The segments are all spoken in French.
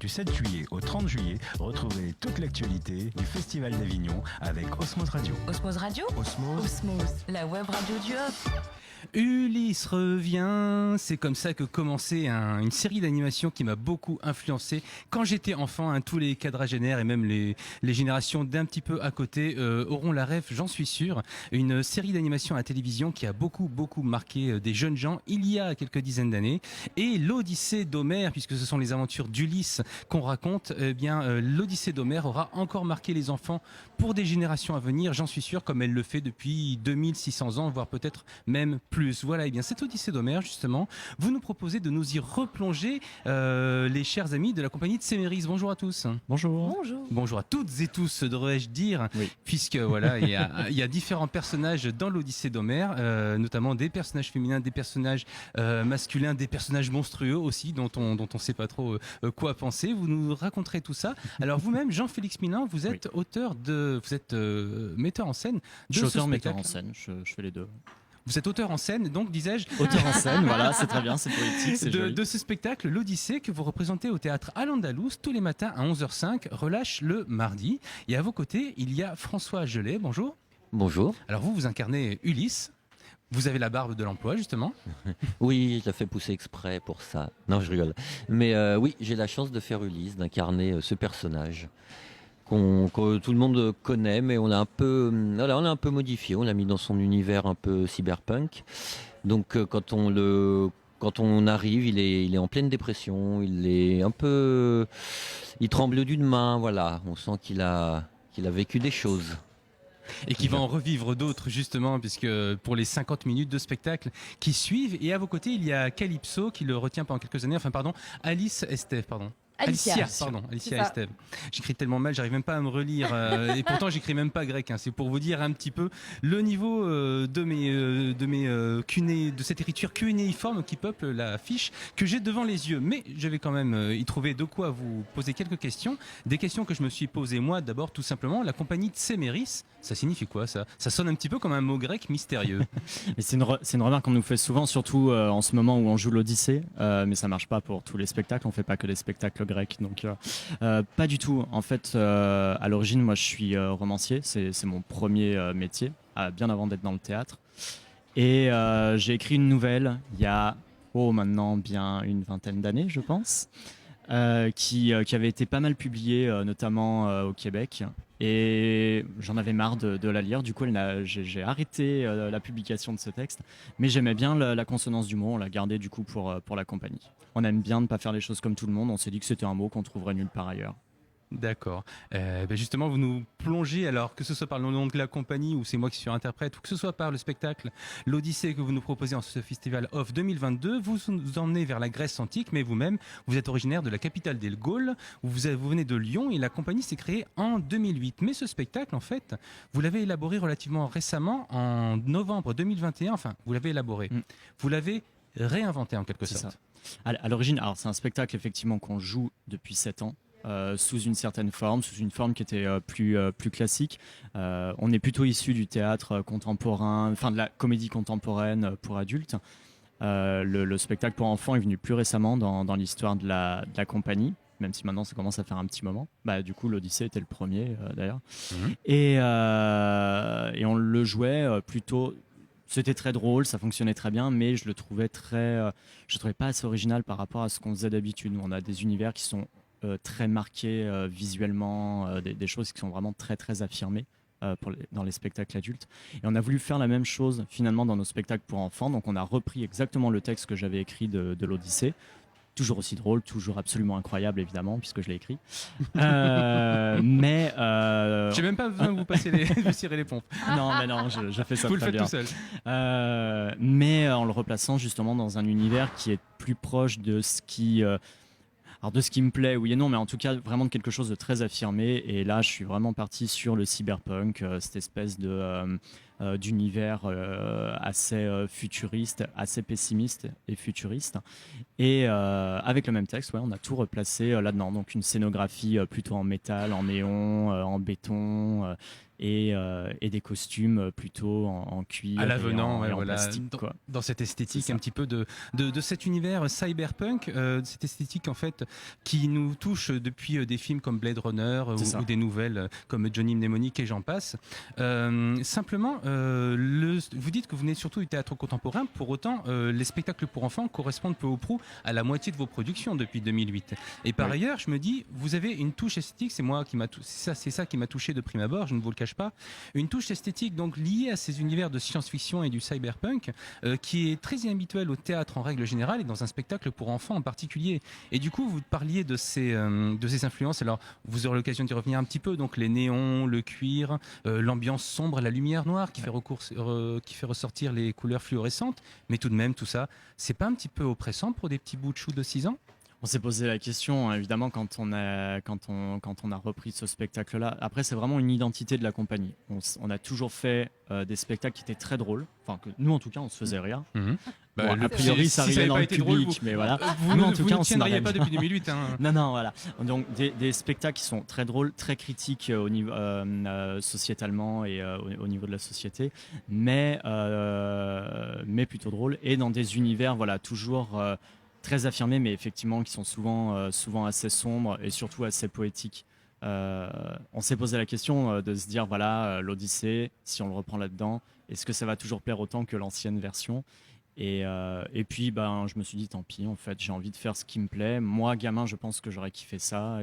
Du 7 juillet au 30 juillet, retrouvez toute l'actualité du Festival d'Avignon avec Osmose Radio. Osmose Radio. Osmose, la web radio du Hop. Ulysse revient, c'est comme ça que commençait une série d'animations qui m'a beaucoup influencé quand j'étais enfant. Tous les quadragénaires et même les générations d'un petit peu à côté auront la rêve, j'en suis sûr. Une série d'animations à la télévision qui a beaucoup marqué des jeunes gens il y a quelques dizaines d'années. Et l'Odyssée d'Homère, puisque ce sont les aventures d'Ulysse qu'on raconte, l'Odyssée d'Homère aura encore marqué les enfants pour des générations à venir, j'en suis sûr, comme elle le fait depuis 2600 ans, voire peut-être même plus. Voilà, et bien cette Odyssée d'Homère, justement, vous nous proposez de nous y replonger, les chers amis de la compagnie de Séméris. Bonjour à tous. Bonjour. Bonjour à toutes et tous, devrais-je dire, oui. Puisque voilà, il y a différents personnages dans l'Odyssée d'Homère, notamment des personnages féminins, des personnages masculins, des personnages monstrueux aussi, dont on sait pas trop quoi penser. Vous nous raconterez tout ça. Alors vous-même, Jean-Félix Milin, vous êtes metteur en scène. Je suis auteur-metteur en scène, je fais les deux. Vous êtes auteur en scène, donc disais-je. Auteur en scène, voilà, c'est très bien, c'est poétique, c'est joli. De ce spectacle, l'Odyssée, que vous représentez au théâtre Al-Andalus tous les matins à 11h05, relâche le mardi. Et à vos côtés, il y a François Gelé. Bonjour. Bonjour. Alors vous aincarnez Ulysse. Vous avez la barbe de l'emploi, justement. Oui, je l'ai fait pousser exprès pour ça. Non, je rigole. Mais oui, j'ai la chance de faire Ulysse, d'incarner ce personnage que tout le monde connaît, mais on l'a un peu modifié. On l'a mis dans son univers un peu cyberpunk. Donc quand on arrive, il est en pleine dépression. Il tremble d'une main. Voilà, on sent qu'il a vécu des choses. Et qui va en revivre d'autres, justement, puisque pour les 50 minutes de spectacle qui suivent. Et à vos côtés, il y a Calypso qui le retient pendant quelques années. Alicia Estève. J'écris tellement mal, j'arrive même pas à me relire. Et pourtant, j'écris même pas grec. C'est pour vous dire un petit peu le niveau de cette écriture cunéiforme qui peuple la fiche que j'ai devant les yeux. Mais je vais quand même y trouver de quoi vous poser quelques questions. Des questions que je me suis posées moi d'abord, tout simplement. La compagnie de Séméris, ça signifie quoi ça sonne un petit peu comme un mot grec mystérieux. Et c'est une remarque qu'on nous fait souvent, surtout en ce moment où on joue l'Odyssée. Mais ça marche pas pour tous les spectacles. On fait pas que des spectacles grec, donc pas du tout. En fait, à l'origine, moi, je suis romancier. C'est mon premier métier, bien avant d'être dans le théâtre. Et j'ai écrit une nouvelle il y a maintenant bien une vingtaine d'années, je pense, qui avait été pas mal publiée, notamment au Québec. Et j'en avais marre de la lire. Du coup, j'ai arrêté la publication de ce texte. Mais j'aimais bien la consonance du mot. On l'a gardé du coup pour la compagnie. On aime bien ne pas faire les choses comme tout le monde. On s'est dit que c'était un mot qu'on trouverait nulle part ailleurs. D'accord. Justement, vous nous plongez, alors que ce soit par le nom de la compagnie ou c'est moi qui suis interprète, ou que ce soit par le spectacle l'Odyssée que vous nous proposez en ce festival Off 2022, vous nous emmenez vers la Grèce antique, mais vous-même, vous êtes originaire de la capitale des Gaules, vous venez de Lyon et la compagnie s'est créée en 2008. Mais ce spectacle, en fait, vous l'avez élaboré relativement récemment, en novembre 2021. Enfin, vous l'avez élaboré. Vous l'avez réinventé en quelque sorte. Ça. À l'origine, alors c'est un spectacle effectivement qu'on joue depuis 7 ans. Sous une certaine forme, sous une forme qui était plus classique. On est plutôt issu du théâtre contemporain, enfin de la comédie contemporaine pour adultes. Le spectacle pour enfants est venu plus récemment dans l'histoire de la compagnie, même si maintenant ça commence à faire un petit moment. Du coup, l'Odyssée était le premier d'ailleurs. Et on le jouait plutôt... C'était très drôle, ça fonctionnait très bien, mais je le trouvais pas assez original par rapport à ce qu'on faisait d'habitude. On a des univers qui sont très marqués visuellement, des choses qui sont vraiment très très affirmées dans les spectacles adultes. Et on a voulu faire la même chose finalement dans nos spectacles pour enfants. Donc on a repris exactement le texte que j'avais écrit de l'Odyssée. Toujours aussi drôle, toujours absolument incroyable évidemment, puisque je l'ai écrit. Mais j'ai même pas besoin de vous passer de cirer les pompes. Non, je fais ça vous très bien. Vous le faites tout seul. Mais en le replaçant justement dans un univers qui est plus proche de ce qui me plaît, oui et non, mais en tout cas vraiment de quelque chose de très affirmé. Et là, je suis vraiment parti sur le cyberpunk, cette espèce d'univers assez futuriste, assez pessimiste et futuriste. Et avec le même texte, on a tout replacé là-dedans. Donc une scénographie plutôt en métal, en néon, en béton, et des costumes plutôt en cuir à l'avenant, et en voilà, plastique. Quoi. Dans cette esthétique un petit peu de cet univers cyberpunk, cette esthétique en fait qui nous touche depuis des films comme Blade Runner ou des nouvelles comme Johnny Mnemonic et j'en passe. Simplement, vous dites que vous venez surtout du théâtre contemporain, pour autant les spectacles pour enfants correspondent peu ou prou à la moitié de vos productions depuis 2008. Et par ailleurs, je me dis, vous avez une touche esthétique, c'est ça qui m'a touché de prime abord, je ne vous le cache pas, une touche esthétique donc liée à ces univers de science-fiction et du cyberpunk qui est très inhabituel au théâtre en règle générale et dans un spectacle pour enfants en particulier. Et du coup, vous parliez de ces influences, alors vous aurez l'occasion d'y revenir un petit peu, donc les néons, le cuir, l'ambiance sombre, la lumière noire qui fait ressortir les couleurs fluorescentes, mais tout de même tout ça, c'est pas un petit peu oppressant pour des petits bouts de chou de 6 ans ? On s'est posé la question, évidemment, quand on a repris ce spectacle-là. Après, c'est vraiment une identité de la compagnie. On a toujours fait des spectacles qui étaient très drôles. Enfin, que nous, en tout cas, on se faisait rire. Bon, a priori, ça arrivait dans le public, mais voilà. Nous, en tout cas, on ne tiendriez pas depuis 2008. Hein. Non, voilà. Donc, des spectacles qui sont très drôles, très critiques au niveau sociétalement et au niveau de la société, mais plutôt drôles. Et dans des univers, voilà, toujours... très affirmés, mais effectivement qui sont souvent assez sombres et surtout assez poétiques. On s'est posé la question de se dire, voilà, l'Odyssée, si on le reprend là-dedans, est-ce que ça va toujours plaire autant que l'ancienne version ? Et puis, je me suis dit, tant pis, en fait, j'ai envie de faire ce qui me plaît. Moi, gamin, je pense que j'aurais kiffé ça.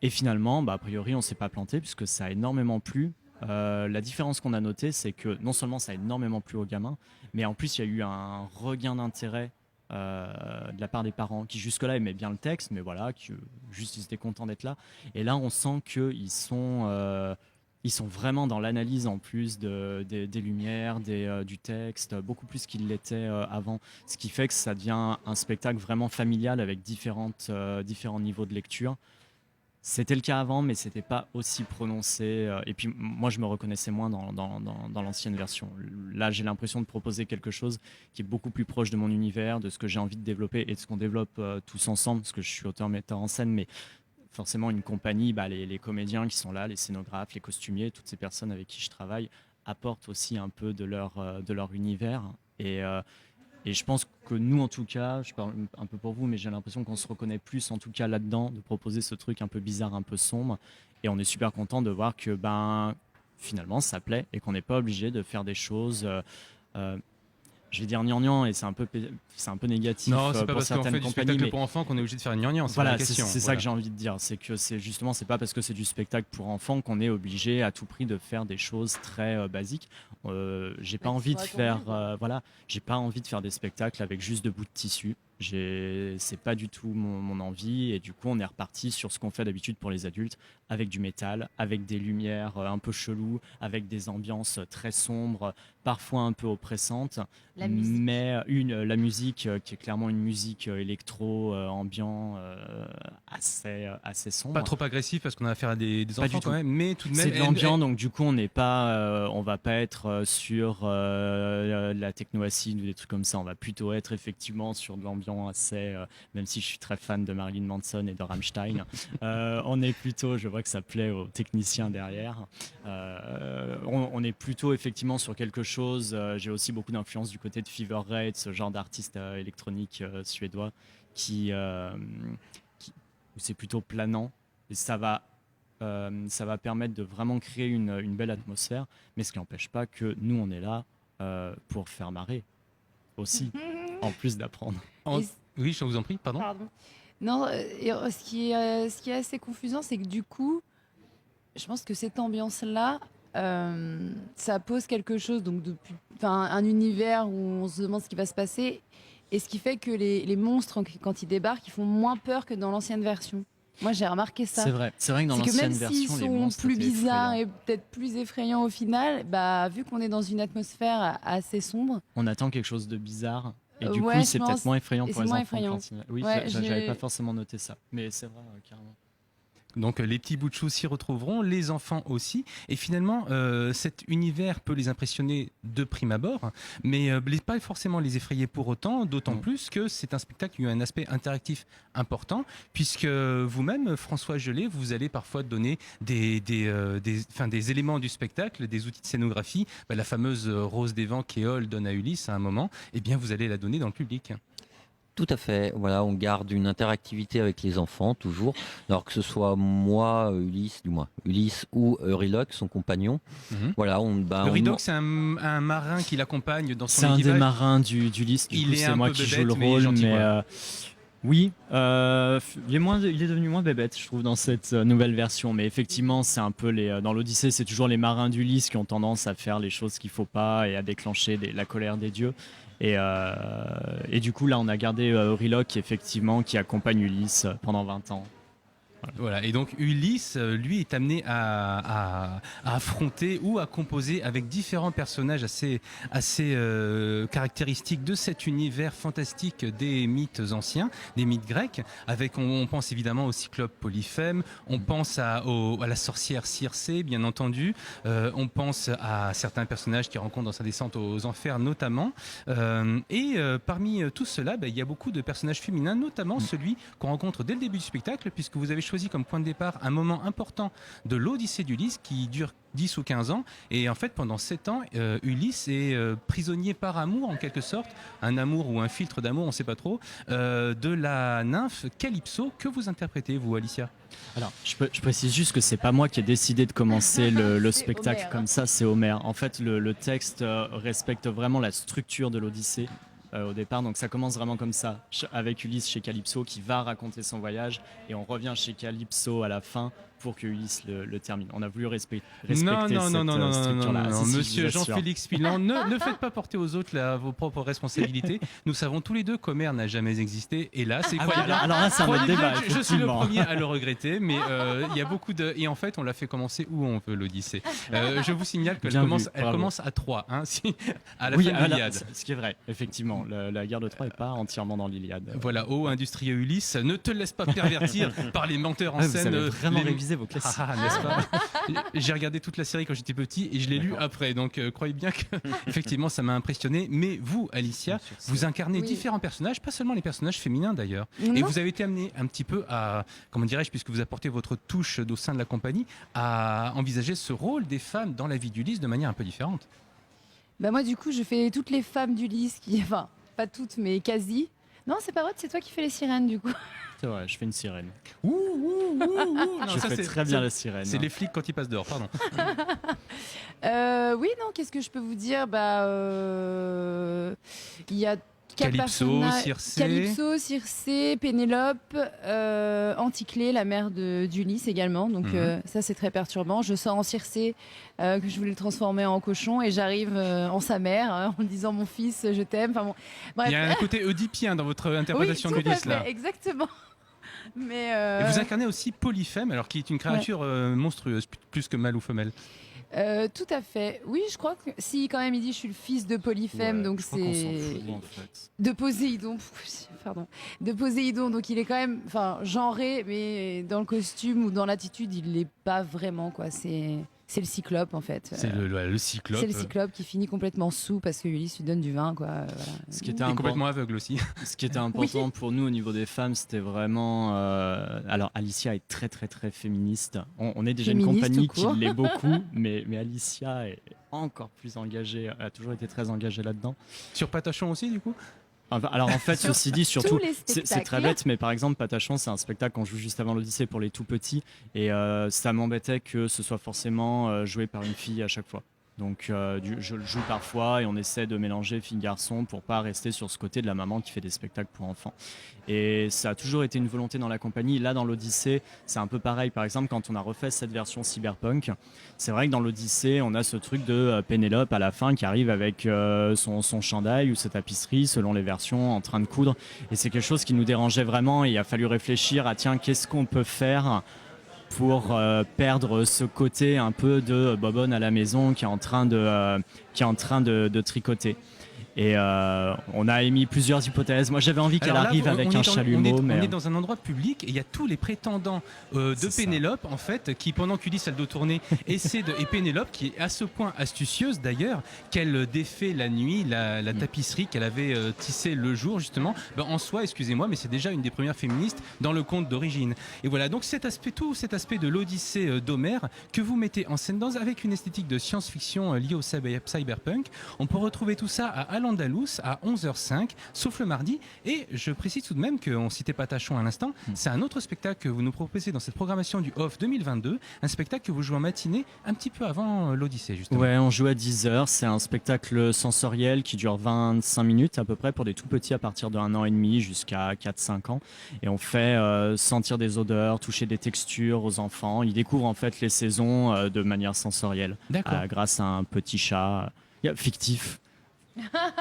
Et finalement, a priori, on ne s'est pas planté puisque ça a énormément plu. La différence qu'on a notée, c'est que non seulement ça a énormément plu aux gamins, mais en plus, il y a eu un regain d'intérêt de la part des parents qui jusque-là aimaient bien le texte, mais voilà, qui juste ils étaient contents d'être là. Et là, on sent qu'ils sont vraiment dans l'analyse en plus des lumières, du texte, beaucoup plus qu'ils l'étaient avant. Ce qui fait que ça devient un spectacle vraiment familial avec différents niveaux de lecture. C'était le cas avant, mais c'était pas aussi prononcé. Et puis moi, je me reconnaissais moins dans l'ancienne version. Là, j'ai l'impression de proposer quelque chose qui est beaucoup plus proche de mon univers, de ce que j'ai envie de développer et de ce qu'on développe tous ensemble, parce que je suis auteur-metteur en scène, mais forcément une compagnie, les comédiens qui sont là, les scénographes, les costumiers, toutes ces personnes avec qui je travaille apportent aussi un peu de leur univers. Et je pense que nous, en tout cas, je parle un peu pour vous, mais j'ai l'impression qu'on se reconnaît plus, en tout cas là-dedans, de proposer ce truc un peu bizarre, un peu sombre. Et on est super content de voir que finalement, ça plaît et qu'on n'est pas obligé de faire des choses... je vais dire gnangnan et c'est un peu négatif non, c'est pas pour parce qu'on certaines fait du compagnies. spectacle pour enfants qu'on est obligé de faire gnangnan. Voilà, c'est ça que j'ai envie de dire. C'est que c'est pas parce que c'est du spectacle pour enfants qu'on est obligé à tout prix de faire des choses très basiques. J'ai pas envie de faire, j'ai pas envie de faire des spectacles avec juste de bouts de tissu. C'est pas du tout mon envie et du coup on est reparti sur ce qu'on fait d'habitude pour les adultes avec du métal, avec des lumières un peu cheloues, avec des ambiances très sombres, parfois un peu oppressantes, mais la musique qui est clairement une musique électro ambiant assez sombre. Pas trop agressif parce qu'on a affaire à des enfants quand même, mais tout de même c'est de l'ambiant, donc du coup on va pas être sur la techno-acide ou des trucs comme ça, on va plutôt être effectivement sur de l'ambiance assez, même si je suis très fan de Marilyn Manson et de Rammstein, on est plutôt, je vois que ça plaît aux techniciens derrière, on est plutôt effectivement sur quelque chose, j'ai aussi beaucoup d'influence du côté de Fever Ray, ce genre d'artiste électronique suédois qui c'est plutôt planant et ça va permettre de vraiment créer une belle atmosphère, mais ce qui n'empêche pas que nous on est là pour faire marrer aussi, en plus d'apprendre. Oui, je vous en prie, pardon. Non, ce qui est assez confusant, c'est que du coup, je pense que cette ambiance-là, ça pose quelque chose, donc un univers où on se demande ce qui va se passer, et ce qui fait que les monstres, quand ils débarquent, ils font moins peur que dans l'ancienne version. Moi, j'ai remarqué ça. C'est vrai que dans l'ancienne version, même s'ils les monstres sont plus étaient bizarres effrayants. et peut-être plus effrayants au final, vu qu'on est dans une atmosphère assez sombre, on attend quelque chose de bizarre. Et du ouais, coup, c'est peut-être moins effrayant pour les enfants. effrayant. Oui, Ouais, j'avais pas forcément noté ça, mais c'est vrai, carrément. Donc les petits bouts de chou s'y retrouveront, les enfants aussi. Et finalement, cet univers peut les impressionner de prime abord, mais pas forcément les effrayer pour autant, d'autant plus que c'est un spectacle qui a un aspect interactif important, puisque vous-même, François Gelé, vous allez parfois donner des éléments du spectacle, des outils de scénographie. La fameuse Rose des Vents qu'Éole donne à Ulysse à un moment, eh bien vous allez la donner dans le public. Tout à fait. Voilà, on garde une interactivité avec les enfants, toujours. Alors que ce soit moi, Ulysse ou Euryloque, son compagnon. Voilà, Euryloque, c'est un marin qui l'accompagne dans son équipage. C'est un des marins d'Ulysse. C'est moi qui joue le rôle, mais oui, il est devenu moins bébête, je trouve, dans cette nouvelle version. Mais effectivement, c'est un peu dans l'Odyssée, c'est toujours les marins d'Ulysse qui ont tendance à faire les choses qu'il faut pas et à déclencher la colère des dieux. Et du coup, là, on a gardé Euryloque, effectivement, qui accompagne Ulysse pendant 20 ans. Voilà, et donc Ulysse, lui, est amené à affronter ou à composer avec différents personnages assez caractéristiques de cet univers fantastique des mythes anciens, des mythes grecs. On pense évidemment au cyclope Polyphème, on pense à la sorcière Circé, bien entendu, on pense à certains personnages qu'il rencontre dans sa descente aux enfers notamment. Parmi tout cela, il y a beaucoup de personnages féminins, notamment celui qu'on rencontre dès le début du spectacle, puisque vous avez choisi comme point de départ un moment important de l'Odyssée d'Ulysse qui dure 10 ou 15 ans. Et en fait, pendant 7 ans, Ulysse est prisonnier par amour, en quelque sorte, un amour ou un filtre d'amour, on ne sait pas trop, de la nymphe Calypso, que vous interprétez, vous, Alicia? Alors, je précise juste que c'est pas moi qui ai décidé de commencer le spectacle Homère, comme ça, c'est Homère. En fait, le texte respecte vraiment la structure de l'Odyssée. Au départ, donc ça commence vraiment comme ça, avec Ulysse chez Calypso qui va raconter son voyage, et on revient chez Calypso à la fin pour que Ulysse le termine. On a voulu respecter cette structure-là. Non, monsieur Jean-Félix Pilan, ne faites pas porter aux autres vos propres responsabilités. Nous savons tous les deux qu'Homère n'a jamais existé, et là, c'est croyable. Alors là, c'est un autre débat. Je suis le premier à le regretter, mais il y a beaucoup de... Et en fait, on l'a fait commencer où on veut, l'Odyssée. Je vous signale qu'elle commence à 3, à la fin de l'Iliade. Ce qui est vrai, effectivement. La guerre de Troie n'est pas entièrement dans l'Iliade. Voilà, industrieux Ulysse, ne te laisse pas pervertir par les menteurs en scène. Vous avez vraiment révisé vos classiques. N'est-ce pas? J'ai regardé toute la série quand j'étais petit et je l'ai lu après, donc croyez bien que effectivement ça m'a impressionné. Mais vous, Alicia, vous incarnez différents personnages, pas seulement les personnages féminins d'ailleurs. Et vous avez été amené un petit peu à, comment dirais-je, puisque vous apportez votre touche au sein de la compagnie, à envisager ce rôle des femmes dans la vie d'Ulysse de manière un peu différente. Moi, du coup, je fais toutes les femmes d'Ulysse, enfin, pas toutes, mais quasi. Non, c'est pas vrai, c'est toi qui fais les sirènes, du coup. C'est vrai, je fais une sirène. Non, je fais très bien la sirène. C'est les flics quand ils passent dehors, pardon. Oui, non, qu'est-ce que je peux vous dire? Il y a Calypso, Circé, Pénélope, Anticlée, la mère d'Ulysse également. Donc ça, c'est très perturbant. Je sors en Circé, que je voulais le transformer en cochon, et j'arrive en sa mère, en disant mon fils, je t'aime. Enfin, bon, bref. Il y a un côté oedipien dans votre interprétation d'Ulysse là. Exactement. Mais Et vous incarnez aussi Polyphème, alors qui est une créature monstrueuse, plus que mâle ou femelle. Tout à fait. Oui, je crois que si quand même il dit je suis le fils de Polyphème, donc c'est en fait. de Poséidon. Pardon. De Poséidon, donc il est quand même, genré, mais dans le costume ou dans l'attitude, il l'est pas vraiment, quoi. C'est le Cyclope en fait. C'est le Cyclope. C'est le Cyclope qui finit complètement sous parce que Ulysse lui donne du vin, quoi. Voilà. Ce qui était complètement aveugle aussi. Ce qui était important pour nous au niveau des femmes, c'était vraiment. Alors Alicia est très très très féministe. On est déjà féministe, une compagnie qui l'est beaucoup, mais Alicia est encore plus engagée. Elle a toujours été très engagée là-dedans. Sur Patachon aussi, du coup. Alors en fait, ceci dit, surtout, c'est très bête, mais par exemple, Patachon, c'est un spectacle qu'on joue juste avant l'Odyssée pour les tout petits, et ça m'embêtait que ce soit forcément joué par une fille à chaque fois. Donc je le joue parfois et on essaie de mélanger fille-garçon pour pas rester sur ce côté de la maman qui fait des spectacles pour enfants. Et ça a toujours été une volonté dans la compagnie. Là, dans l'Odyssée, c'est un peu pareil. Par exemple, quand on a refait cette version cyberpunk, c'est vrai que dans l'Odyssée, on a ce truc de Pénélope à la fin qui arrive avec son chandail ou sa tapisserie, selon les versions, en train de coudre. Et c'est quelque chose qui nous dérangeait vraiment. Et il a fallu réfléchir à qu'est-ce qu'on peut faire pour perdre ce côté un peu de bobonne à la maison qui est en train de tricoter. Et on a émis plusieurs hypothèses. Moi, j'avais envie qu'elle Alors là, arrive avec un chalumeau. On est dans un endroit public et il y a tous les prétendants de Pénélope, en fait, qui, pendant qu'Ulysse a le dos tourné, et Pénélope, qui est à ce point astucieuse d'ailleurs, qu'elle défait la nuit la tapisserie qu'elle avait tissée le jour, justement. En soi, excusez-moi, mais c'est déjà une des premières féministes dans le conte d'origine. Et voilà, donc tout cet aspect de l'Odyssée d'Homère que vous mettez en scène avec une esthétique de science-fiction liée au cyberpunk. On peut retrouver tout ça à Al-Andalus à 11h05, sauf le mardi. Et je précise tout de même qu'on citait Patachon à l'instant, c'est un autre spectacle que vous nous proposez dans cette programmation du OFF 2022, un spectacle que vous jouez en matinée un petit peu avant l'Odyssée, justement. Ouais, on joue à 10h, c'est un spectacle sensoriel qui dure 25 minutes à peu près pour des tout petits à partir de 1 an et demi jusqu'à 4-5 ans. Et on fait sentir des odeurs, toucher des textures aux enfants. Ils découvrent en fait les saisons de manière sensorielle grâce à un petit chat fictif.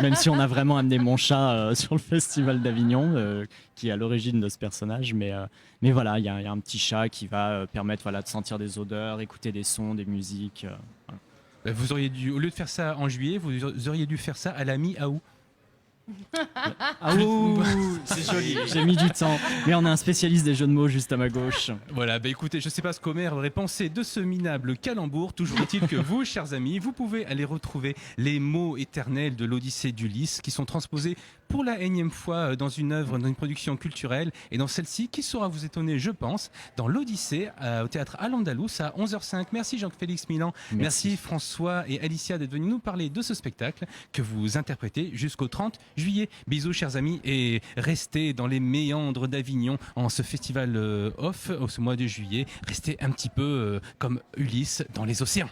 Même si on a vraiment amené mon chat sur le festival d'Avignon qui est à l'origine de ce personnage, mais voilà, il y a un petit chat qui va permettre de sentir des odeurs, écouter des sons, des musiques. Voilà. Vous auriez dû, au lieu de faire ça en juillet, vous auriez dû faire ça à la mi-août. Ah ouh, c'est joli. J'ai mis du temps, mais on a un spécialiste des jeux de mots juste à ma gauche. Voilà, écoutez, je sais pas ce qu'Homère aurait pensé de ce minable calembour. Toujours est-il que vous, chers amis, vous pouvez aller retrouver les mots éternels de l'Odyssée d'Ulysse qui sont transposés pour la énième fois dans une œuvre, dans une production culturelle. Et dans celle-ci, qui saura vous étonner, je pense, dans l'Odyssée au théâtre Al-Andalus à 11h05. Merci Jean-Félix Milan. Merci François et Alicia d'être venus nous parler de ce spectacle que vous interprétez jusqu'au 30 juillet. Bisous chers amis et restez dans les méandres d'Avignon en ce festival off, ce mois de juillet. Restez un petit peu comme Ulysse dans les océans.